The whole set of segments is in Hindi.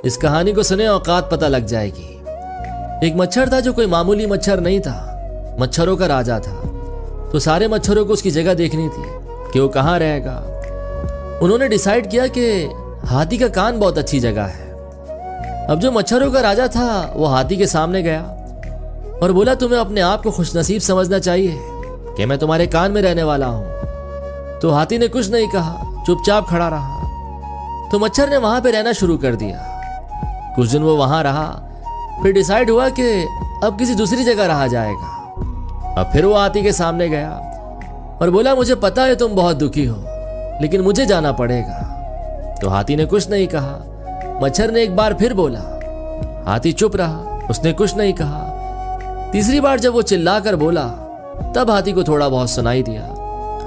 इस कहानी को सुने औकात पता लग जाएगी। एक मच्छर था जो कोई मामूली मच्छर नहीं था, मच्छरों का राजा था। तो सारे मच्छरों को उसकी जगह देखनी थी कि वो कहाँ रहेगा। उन्होंने डिसाइड किया कि हाथी का कान बहुत अच्छी जगह है। अब जो मच्छरों का राजा था वो हाथी के सामने गया और बोला, तुम्हें अपने आप को खुशनसीब समझना चाहिए कि मैं तुम्हारे कान में रहने वाला हूं। तो हाथी ने कुछ नहीं कहा, चुपचाप खड़ा रहा। तो मच्छर ने वहां पे रहना शुरू कर दिया। कुछ दिन वो वहां रहा, फिर डिसाइड हुआ कि अब किसी दूसरी जगह रहा जाएगा। अब फिर वो हाथी के सामने गया और बोला, मुझे पता है तुम बहुत दुखी हो, लेकिन मुझे जाना पड़ेगा। तो हाथी ने कुछ नहीं कहा। मच्छर ने एक बार फिर बोला, हाथी चुप रहा, उसने कुछ नहीं कहा। तीसरी बार जब वो चिल्लाकर बोला तब हाथी को थोड़ा बहुत सुनाई दिया।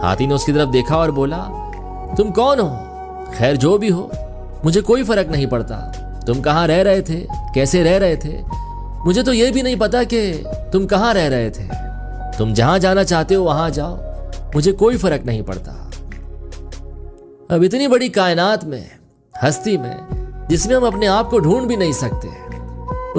हाथी ने उसकी तरफ देखा और बोला, तुम कौन हो? खैर जो भी हो, मुझे कोई फर्क नहीं पड़ता। तुम कहाँ रह रहे थे, कैसे रह रहे थे, मुझे तो ये भी नहीं पता कि तुम कहाँ रह रहे थे। तुम जहां जाना चाहते हो वहां जाओ, मुझे कोई फर्क नहीं पड़ता। अब इतनी बड़ी कायनात में, हस्ती में, जिसमें हम अपने आप को ढूंढ भी नहीं सकते,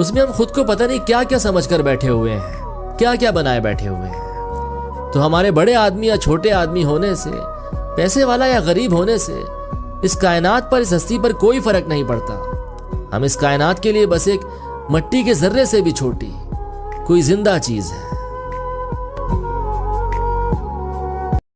उसमें हम खुद को पता नहीं क्या क्या समझ कर बैठे हुए हैं, क्या क्या बनाए बैठे हुए हैं। तो हमारे बड़े आदमी या छोटे आदमी होने से, पैसे वाला या गरीब होने से, इस कायनात पर, इस हस्ती पर कोई फर्क नहीं पड़ता। हम इस कायनात के लिए बस एक मट्टी के जर्रे से भी छोटी कोई जिंदा चीज है।